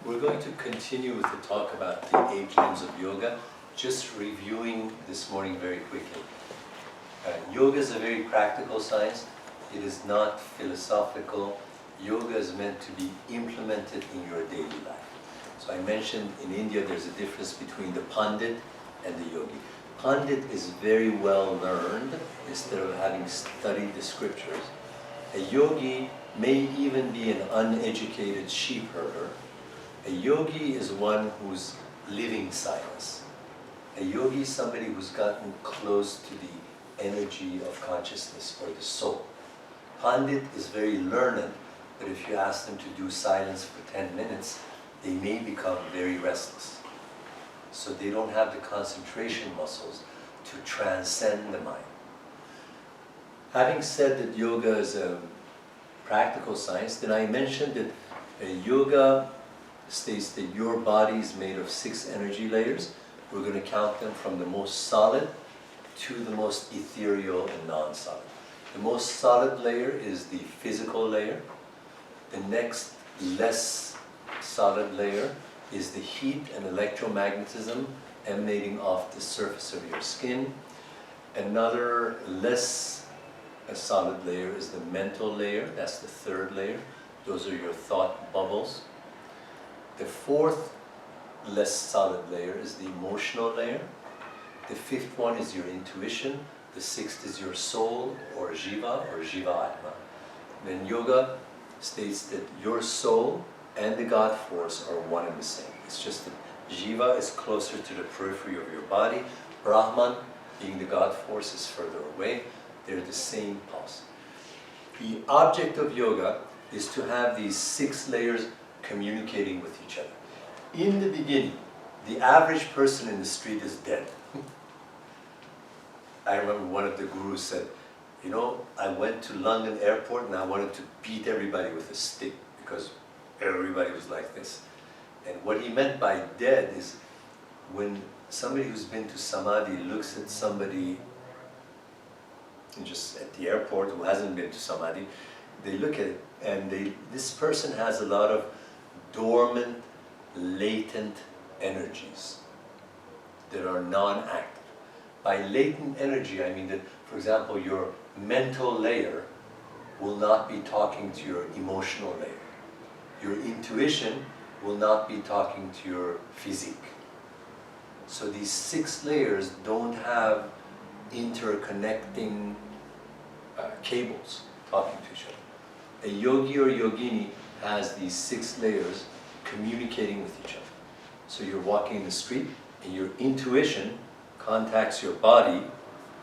We're going to continue with the talk about the 8 limbs of yoga, just reviewing this morning very quickly. Yoga is a very practical science. It is not philosophical. Yoga is meant to be implemented in your daily life. So I mentioned in India there's a difference between the Pandit and the yogi. Pandit is very well learned instead of having studied the scriptures. A yogi may even be an uneducated sheep herder. A yogi is one who's living silence. A yogi is somebody who's gotten close to the energy of consciousness or the soul. Pandit is very learned, but if you ask them to do silence for 10 minutes, they may become very restless. So they don't have the concentration muscles to transcend the mind. Having said that yoga is a practical science, then I mentioned that yoga states that your body is made of 6 energy layers. We're going to count them from the most solid to the most ethereal and non-solid. The most solid layer is the physical layer. The next less solid layer is the heat and electromagnetism emanating off the surface of your skin. Another less solid layer is the mental layer. That's the 3rd layer. Those are your thought bubbles. The 4th less solid layer is the emotional layer. The 5th one is your intuition. The 6th is your soul, or jiva, or jiva atma. Then yoga states that your soul and the God force are one and the same. It's just that jiva is closer to the periphery of your body. Brahman, being the God force, is further away. They're the same pulse. The object of yoga is to have these 6 layers communicating with each other. In the beginning, the average person in the street is dead. I remember one of the gurus said, you know, I went to London airport and I wanted to beat everybody with a stick because everybody was like this. And what he meant by dead is when somebody who's been to Samadhi looks at somebody just at the airport who hasn't been to Samadhi, they look at it and this person has a lot of dormant, latent energies that are non-active. By latent energy, I mean that, for example, your mental layer will not be talking to your emotional layer. Your intuition will not be talking to your physique. So these 6 layers don't have interconnecting cables talking to each other. A yogi or yogini has these 6 layers communicating with each other. So you're walking in the street and your intuition contacts your body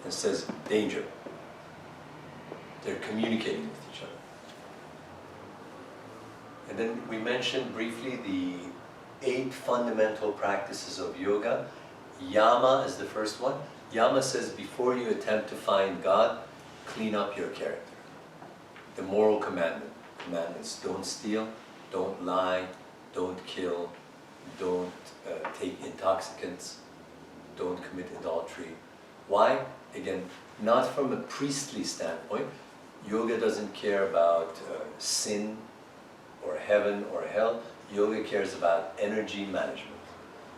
and says, danger. They're communicating with each other. And then we mentioned briefly the 8 fundamental practices of yoga. Yama is the first one. Yama says before you attempt to find God, clean up your character. The moral commandments, don't steal, don't lie, don't kill, don't take intoxicants, don't commit adultery. Why? Again, not from a priestly standpoint. Yoga doesn't care about sin or heaven or hell. Yoga cares about energy management.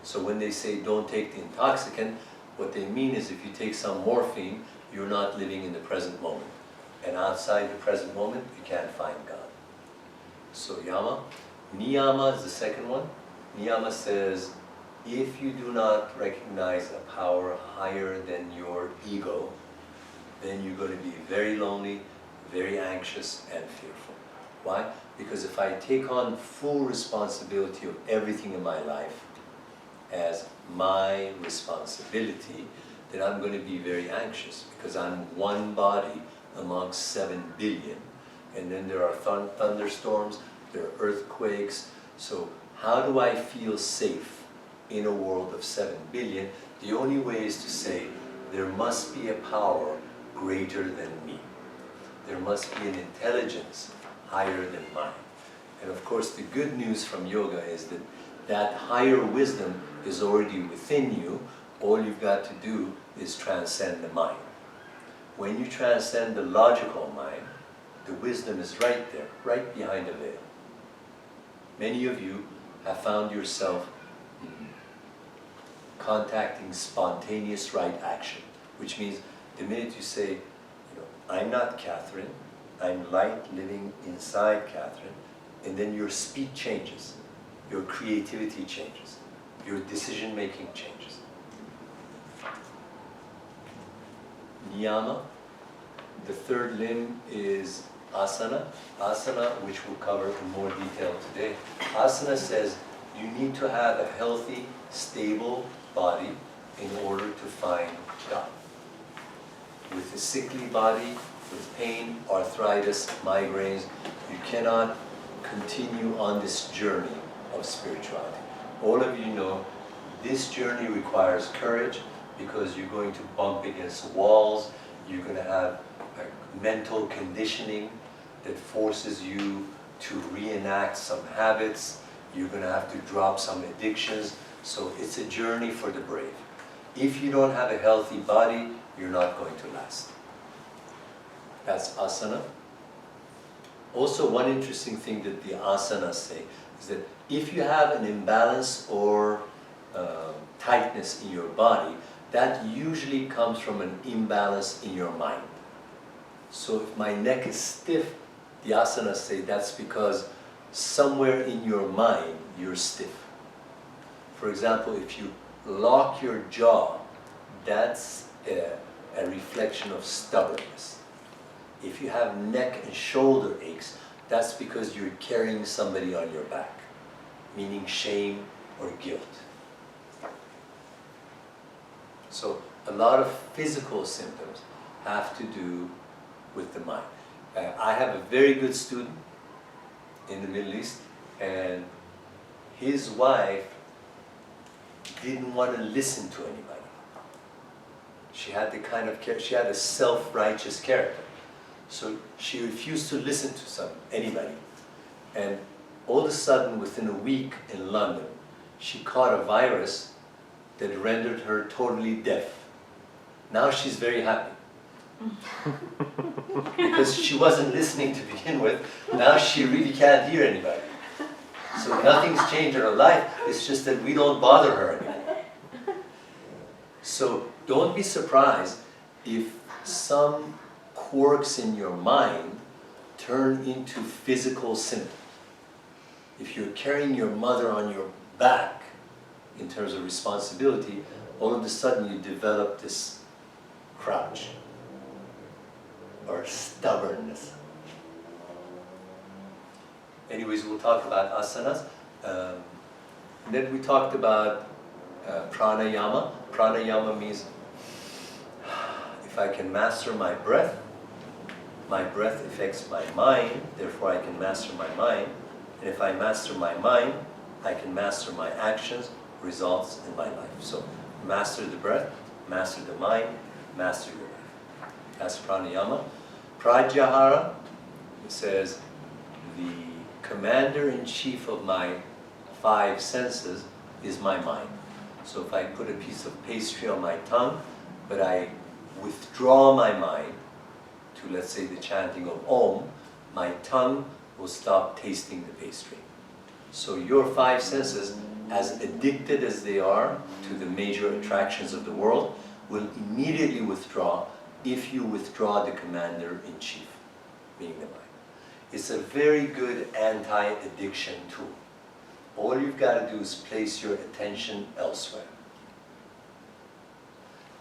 So when they say don't take the intoxicant, what they mean is if you take some morphine, you're not living in the present moment. And outside the present moment, you can't find God. So yama. Niyama is the second one. Niyama says, if you do not recognize a power higher than your ego, then you're going to be very lonely, very anxious, and fearful. Why? Because if I take on full responsibility of everything in my life as my responsibility, then I'm going to be very anxious because I'm one body amongst 7 billion. And then there are thunderstorms, there are earthquakes. So how do I feel safe in a world of 7 billion? The only way is to say, there must be a power greater than me. There must be an intelligence higher than mine. And of course, the good news from yoga is that that higher wisdom is already within you. All you've got to do is transcend the mind. When you transcend the logical mind, the wisdom is right there, right behind the veil. Many of you have found yourself contacting spontaneous right action, which means the minute you say, you know, I'm not Catherine, I'm light living inside Catherine, and then your speed changes, your creativity changes, your decision making changes. Niyama, the third limb is asana. Asana, which we'll cover in more detail today. Asana says you need to have a healthy, stable body in order to find God. With a sickly body, with pain, arthritis, migraines, you cannot continue on this journey of spirituality. All of you know this journey requires courage because you're going to bump against walls, you're going to have a mental conditioning that forces you to reenact some habits, you're going to have to drop some addictions, so it's a journey for the brave. If you don't have a healthy body, you're not going to last. That's asana. Also, one interesting thing that the asanas say is that if you have an imbalance or tightness in your body, that usually comes from an imbalance in your mind. So if my neck is stiff, the asanas say that's because somewhere in your mind you're stiff. For example, if you lock your jaw, that's a reflection of stubbornness. If you have neck and shoulder aches, that's because you're carrying somebody on your back, meaning shame or guilt. So a lot of physical symptoms have to do with the mind. I have a very good student in the Middle East, and his wife didn't want to listen to anybody. She had she had a self-righteous character. So she refused to listen to anybody. And all of a sudden, within a week in London, she caught a virus that rendered her totally deaf. Now she's very happy. Because she wasn't listening to begin with, now she really can't hear anybody. So nothing's changed in her life, it's just that we don't bother her anymore. So don't be surprised if some quirks in your mind turn into physical symptoms. If you're carrying your mother on your back in terms of responsibility, all of a sudden you develop this crouch or stubbornness. Anyways, we'll talk about asanas. Then we talked about pranayama. Pranayama means if I can master my breath affects my mind, therefore I can master my mind. And if I master my mind, I can master my actions, results in my life. So master the breath, master the mind, master your life. That's pranayama. Pratyahara, it says, the commander-in-chief of my 5 senses is my mind. So if I put a piece of pastry on my tongue, but I withdraw my mind to, let's say, the chanting of Om, my tongue will stop tasting the pastry. So your 5 senses, as addicted as they are to the major attractions of the world, will immediately withdraw if you withdraw the commander-in-chief, meaning the mind. It's a very good anti-addiction tool. All you've got to do is place your attention elsewhere.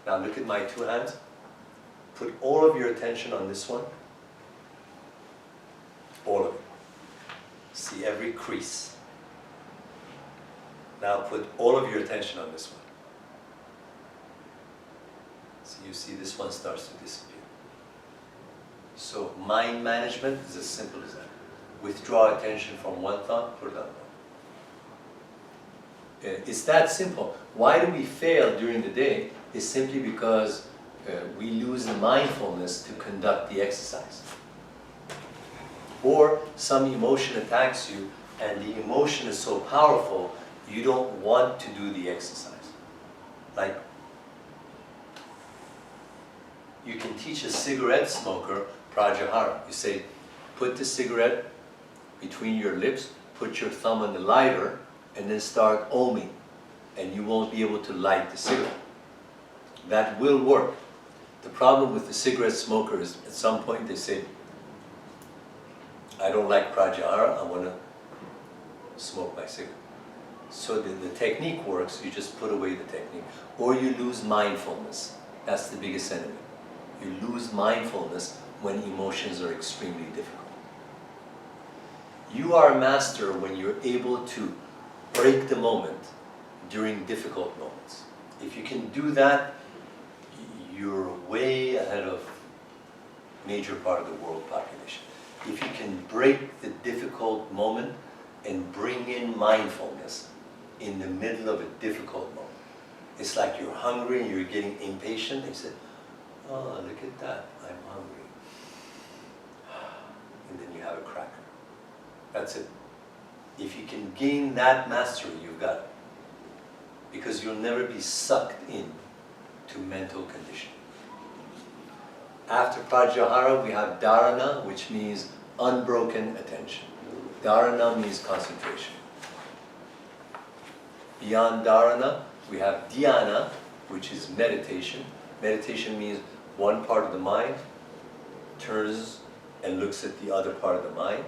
Now look at my 2 hands. Put all of your attention on this one. All of it. See every crease. Now put all of your attention on this one. So you see this one starts to disappear. So mind management is as simple as that. Withdraw attention from one thought, put it on one. It's that simple. Why do we fail during the day? It's simply because we lose the mindfulness to conduct the exercise. Or some emotion attacks you, and the emotion is so powerful, you don't want to do the exercise. Like, you can teach a cigarette smoker Pratyahara. You say, put the cigarette between your lips, put your thumb on the lighter, and then start oming, and you won't be able to light the cigarette. That will work. The problem with the cigarette smoker is at some point they say, I don't like Pratyahara, I want to smoke my cigarette. So the technique works, you just put away the technique. Or you lose mindfulness. That's the biggest enemy. You lose mindfulness when emotions are extremely difficult. You are a master when you're able to break the moment during difficult moments. If you can do that, you're way ahead of major part of the world population. If you can break the difficult moment and bring in mindfulness in the middle of a difficult moment. It's like you're hungry and you're getting impatient. You say, oh, look at that, I'm hungry. And then you have a cracker. That's it. If you can gain that mastery, you've got it. Because you'll never be sucked in to mental condition. After Pratyahara, we have Dharana, which means unbroken attention. Dharana means concentration. Beyond Dharana, we have Dhyana, which is meditation. Meditation means one part of the mind turns and looks at the other part of the mind,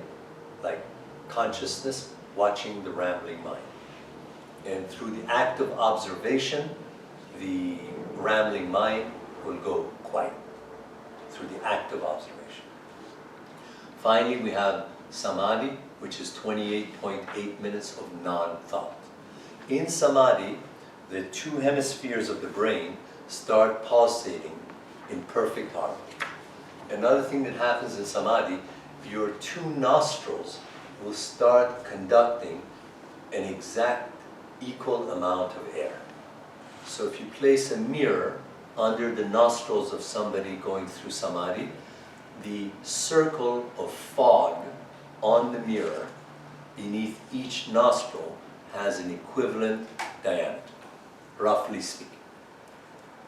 like consciousness watching the rambling mind. And through the act of observation, the rambling mind will go quiet, through the act of observation. Finally, we have Samadhi, which is 28.8 minutes of non-thought. In Samadhi, the two hemispheres of the brain start pulsating in perfect harmony. Another thing that happens in Samadhi, your two nostrils will start conducting an exact equal amount of air. So if you place a mirror under the nostrils of somebody going through Samadhi, the circle of fog on the mirror beneath each nostril has an equivalent diameter, roughly speaking.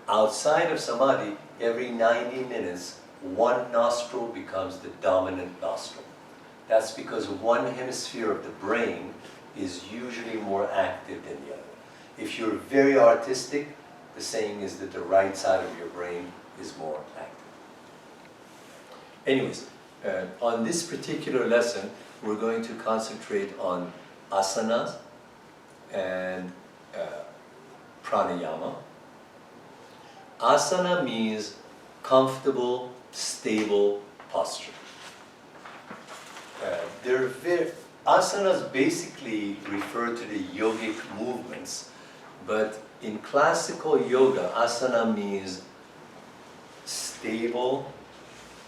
Outside of Samadhi, every 90 minutes, one nostril becomes the dominant nostril. That's because one hemisphere of the brain is usually more active than the other. If you're very artistic, the saying is that the right side of your brain is more active. Anyways, on this particular lesson, we're going to concentrate on asanas and pranayama. Asana means comfortable, stable posture. Asanas basically refer to the yogic movements, but in classical yoga, asana means stable,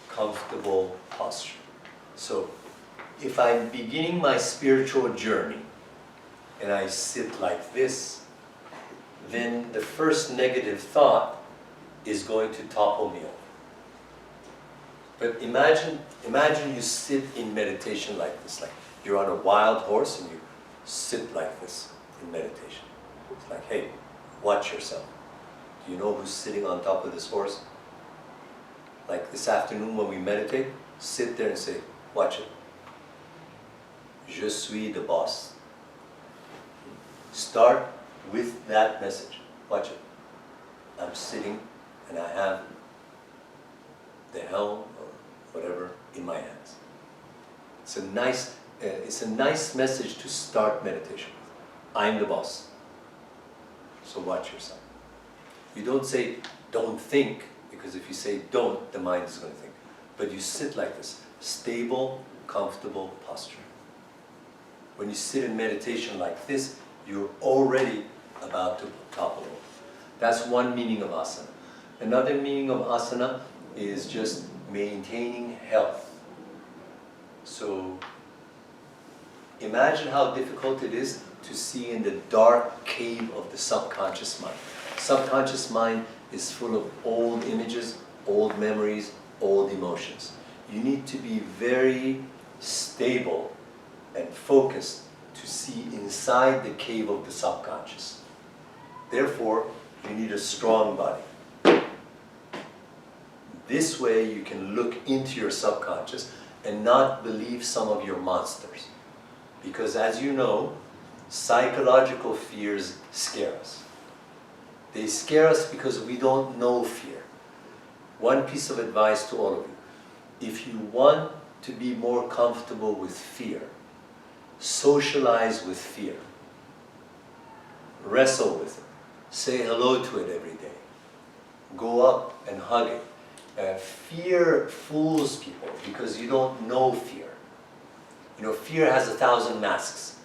comfortable posture. So if I'm beginning my spiritual journey and I sit like this, then the first negative thought is going to topple me over. But imagine you sit in meditation like this, like you're on a wild horse and you sit like this in meditation. It's like, hey, watch yourself. Do you know who's sitting on top of this horse? Like this afternoon when we meditate, sit there and say, watch it. Je suis the boss. Start with that message. Watch it. I'm sitting and I have the helm or whatever in my hands. It's a nice message to start meditation with. I'm the boss. So watch yourself. You don't say, don't think, because if you say don't, the mind is going to think. But you sit like this, stable, comfortable posture. When you sit in meditation like this, you're already about to topple over. That's one meaning of asana. Another meaning of asana is just maintaining health. So imagine how difficult it is to see in the dark cave of the subconscious mind. Subconscious mind is full of old images, old memories, old emotions. You need to be very stable and focused to see inside the cave of the subconscious. Therefore, you need a strong body. This way you can look into your subconscious and not believe some of your monsters. Because as you know, Psychological fears scare us. They scare us because we don't know fear. One piece of advice to all of you. If you want to be more comfortable with fear, socialize with fear. Wrestle with it. Say hello to it every day. Go up and hug it. Fear fools people because you don't know fear. You know, fear has 1,000 masks.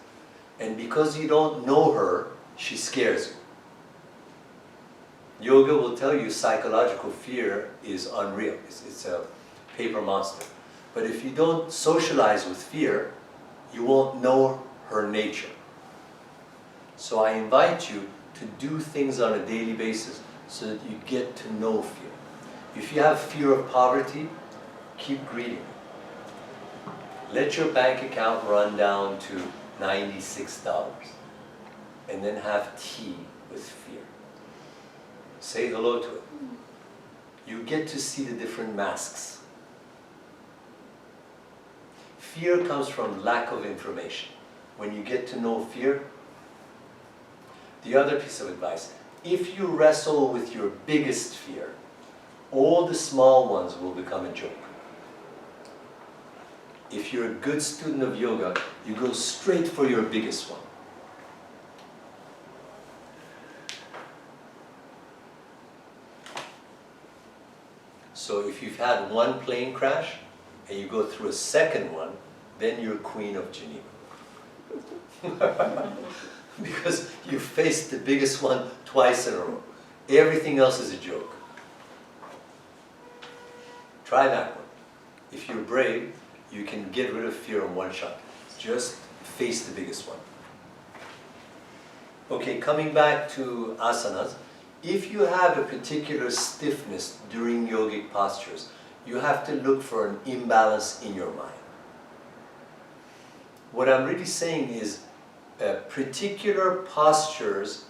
And because you don't know her, she scares you. Yoga will tell you psychological fear is unreal. It's a paper monster. But if you don't socialize with fear, you won't know her nature. So I invite you to do things on a daily basis so that you get to know fear. If you have fear of poverty, keep greeting it. Let your bank account run down to $96 and then have tea with fear. Say hello to it. You get to see the different masks. Fear comes from lack of information. When you get to know fear, the other piece of advice, if you wrestle with your biggest fear, all the small ones will become a joke. If you're a good student of yoga, you go straight for your biggest one. So if you've had one plane crash and you go through a second one, then you're Queen of Geneva. Because you faced the biggest one twice in a row. Everything else is a joke. Try that one. If you're brave, you can get rid of fear in one shot. Just face the biggest one. Okay, coming back to asanas. If you have a particular stiffness during yogic postures, you have to look for an imbalance in your mind. What I'm really saying is particular postures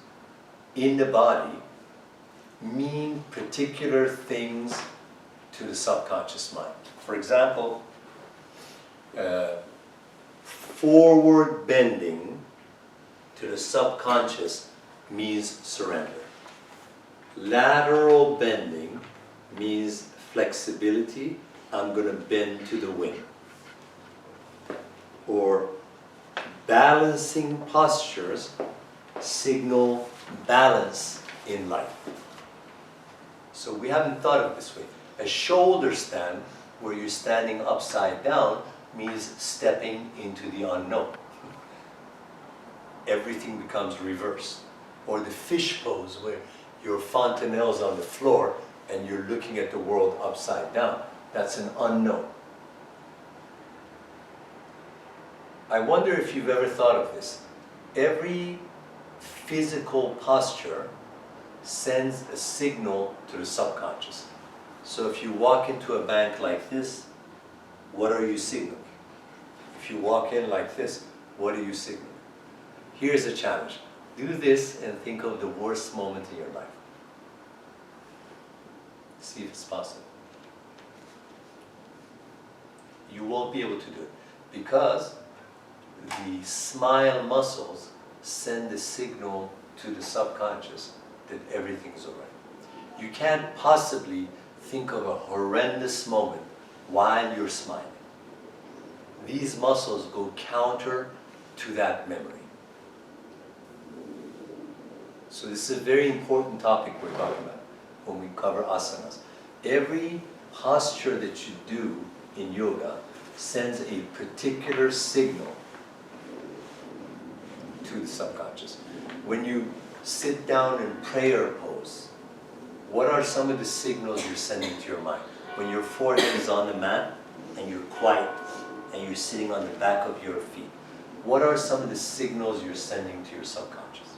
in the body mean particular things to the subconscious mind. For example, forward bending to the subconscious means surrender. Lateral bending means flexibility. I'm going to bend to the wind. Or balancing postures signal balance in life. So we haven't thought of it this way. A shoulder stand, where you're standing upside down, means stepping into the unknown. Everything becomes reversed. Or the fish pose, where your fontanelle's on the floor and you're looking at the world upside down. That's an unknown. I wonder if you've ever thought of this. Every physical posture sends a signal to the subconscious. So if you walk into a bank like this, what are you signaling? If you walk in like this, what are you signaling? Here's a challenge. Do this and think of the worst moment in your life. See if it's possible. You won't be able to do it because the smile muscles send a signal to the subconscious that everything's all right. You can't possibly think of a horrendous moment while you're smiling. These muscles go counter to that memory. So this is a very important topic we're talking about when we cover asanas. Every posture that you do in yoga sends a particular signal to the subconscious. When you sit down in prayer pose, what are some of the signals you're sending to your mind? When your forehead is on the mat and you're quiet and you're sitting on the back of your feet, what are some of the signals you're sending to your subconscious?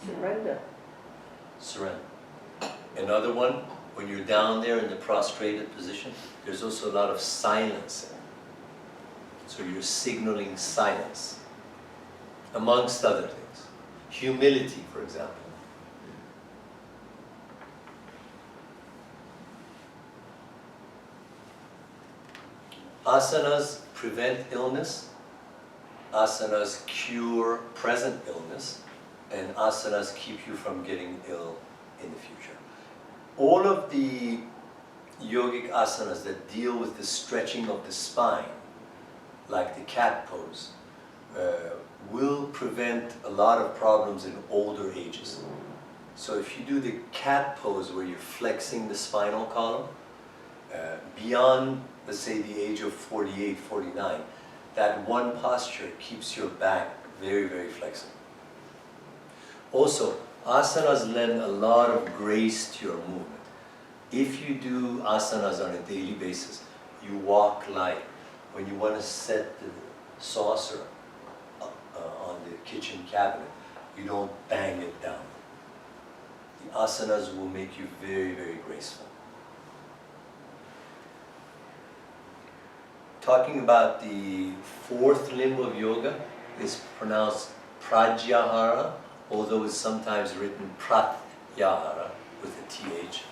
Surrender. Surrender. Another one, when you're down there in the prostrated position, there's also a lot of silence. So you're signaling silence, amongst other things. Humility, for example. Asanas prevent illness, asanas cure present illness, and asanas keep you from getting ill in the future. All of the yogic asanas that deal with the stretching of the spine, like the cat pose, will prevent a lot of problems in older ages. So if you do the cat pose where you're flexing the spinal column, beyond, let's say, the age of 48, 49, that one posture keeps your back very, very flexible. Also, asanas lend a lot of grace to your movement. If you do asanas on a daily basis, you walk light. When you want to set the saucer on the kitchen cabinet, you don't bang it down. The asanas will make you very, very graceful. Talking about the fourth limb of yoga is pronounced Pratyahara, although it's sometimes written Pratyahara with a TH.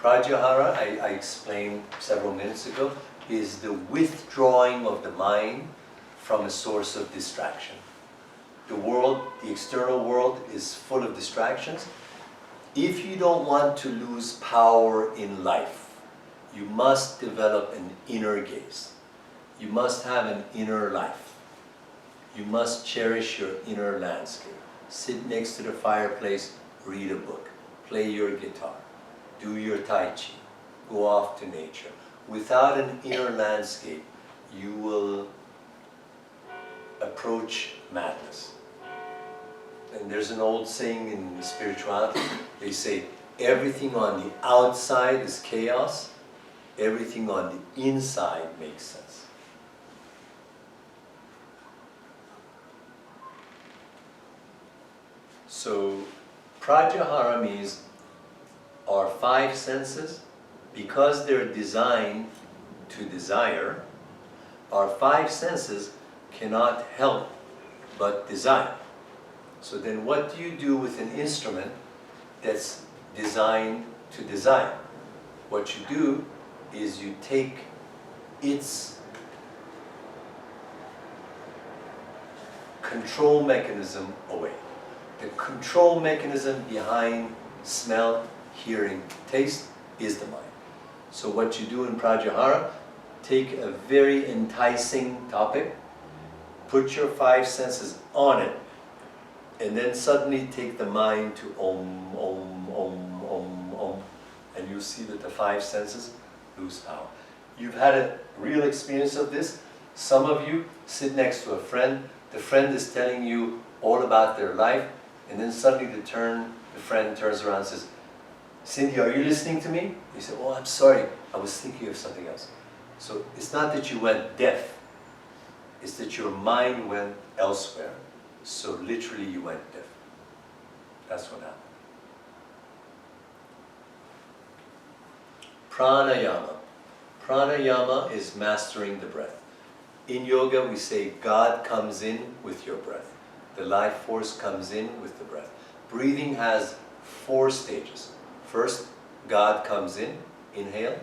Pratyahara, I explained several minutes ago, is the withdrawing of the mind from a source of distraction. The world, the external world, is full of distractions. If you don't want to lose power in life, you must develop an inner gaze. You must have an inner life. You must cherish your inner landscape. Sit next to the fireplace, read a book, play your guitar, do your Tai Chi, go off to nature. Without an inner landscape, you will approach madness. And there's an old saying in spirituality, they say, everything on the outside is chaos, everything on the inside makes sense. So, Pratyahara means our five senses, because they're designed to desire, our five senses cannot help but desire. So then what do you do with an instrument that's designed to desire? What you do is you take its control mechanism away. The control mechanism behind smell, hearing, taste is the mind. So what you do in Pratyahara, take a very enticing topic, put your five senses on it, and then suddenly take the mind to Om, Om, Om, Om, Om, and you'll see that the five senses lose power. You've had a real experience of this. Some of you sit next to a friend, the friend is telling you all about their life, and then suddenly the friend turns around and says, Cindy, are you listening to me? You say, oh, I'm sorry, I was thinking of something else. So it's not that you went deaf, it's that your mind went elsewhere. So literally you went deaf. That's what happened. Pranayama. Pranayama is mastering the breath. In yoga we say God comes in with your breath. The life force comes in with the breath. Breathing has 4 stages. First, God comes in, inhale.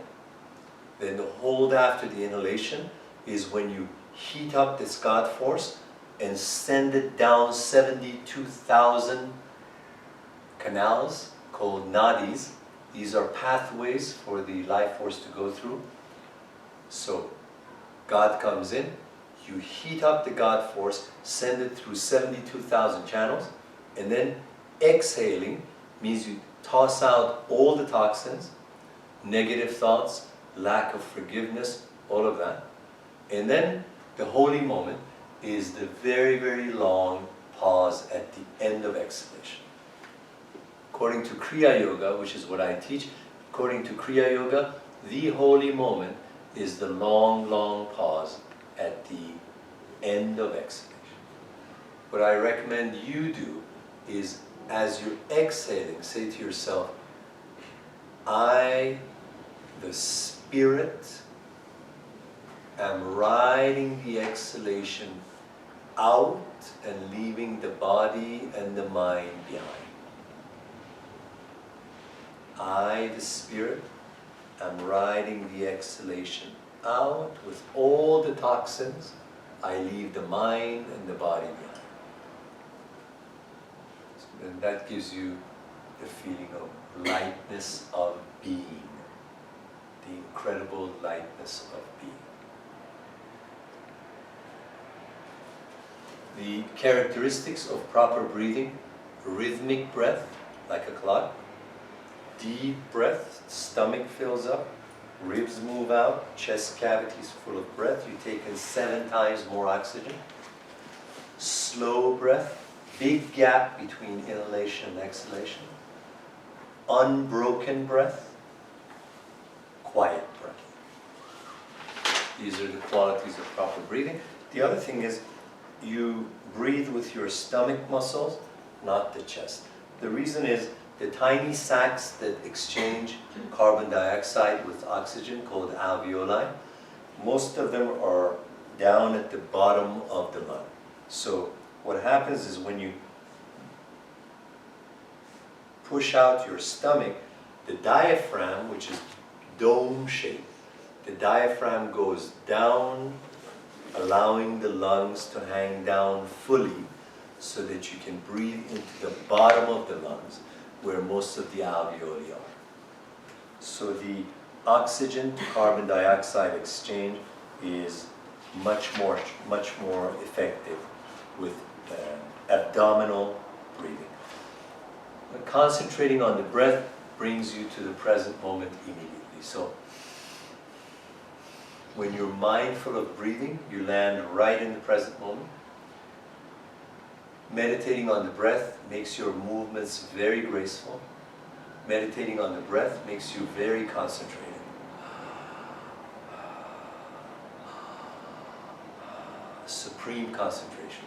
Then the hold after the inhalation is when you heat up this God force and send it down 72,000 canals called nadis. These are pathways for the life force to go through. So, God comes in, you heat up the God force, send it through 72,000 channels, and then exhaling means you toss out all the toxins, negative thoughts, lack of forgiveness, all of that. And then the holy moment is the very, very long pause at the end of exhalation. According to Kriya Yoga, which is what I teach, according to Kriya Yoga, the holy moment is the long, long pause at the end of exhalation. What I recommend you do is, as you're exhaling, say to yourself, I, the spirit, am riding the exhalation out and leaving the body and the mind behind. I, the spirit, am riding the exhalation out with all the toxins. I leave the mind and the body behind. And that gives you the feeling of lightness of being, the incredible lightness of being. The characteristics of proper breathing: rhythmic breath, like a clock; deep breath, stomach fills up, ribs move out, chest cavity is full of breath, you take in 7 times more oxygen. Slow breath, big gap between inhalation and exhalation. Unbroken breath, quiet breath. These are the qualities of proper breathing. The other thing is, you breathe with your stomach muscles, not the chest. The reason is, the tiny sacs that exchange carbon dioxide with oxygen, called alveoli, most of them are down at the bottom of the lung. So what happens is, when you push out your stomach, the diaphragm, which is dome-shaped, the diaphragm goes down, allowing the lungs to hang down fully so that you can breathe into the bottom of the lungs, where most of the alveoli are. So the oxygen to carbon dioxide exchange is much more effective with abdominal breathing. But concentrating on the breath brings you to the present moment immediately. So when you're mindful of breathing, you land right in the present moment. Meditating on the breath makes your movements very graceful. Meditating on the breath makes you very concentrated. Supreme concentration.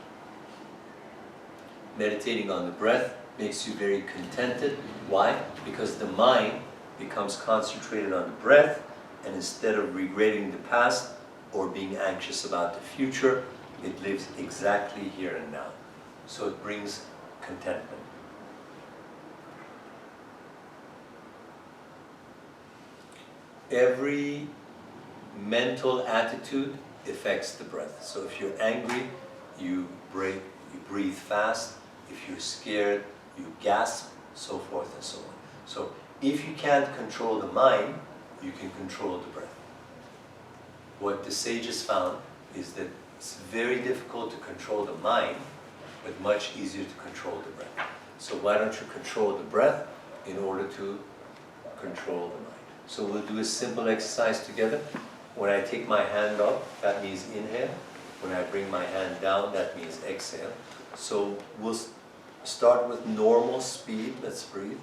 Meditating on the breath makes you very contented. Why? Because the mind becomes concentrated on the breath, and instead of regretting the past or being anxious about the future, it lives exactly here and now. So it brings contentment. Every mental attitude affects the breath. So if you're angry, you breathe fast. If you're scared, you gasp, so forth and so on. So if you can't control the mind, you can control the breath. What the sages found is that it's very difficult to control the mind, but much easier to control the breath. So why don't you control the breath in order to control the mind? So we'll do a simple exercise together. When I take my hand up, that means inhale. When I bring my hand down, that means exhale. So we'll start with normal speed. Let's breathe.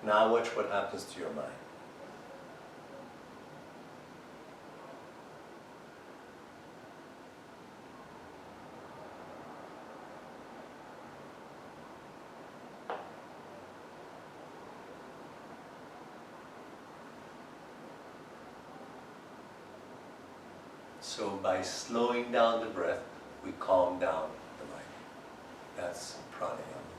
Now watch what happens to your mind. So by slowing down the breath, we calm down the mind. That's pranayama.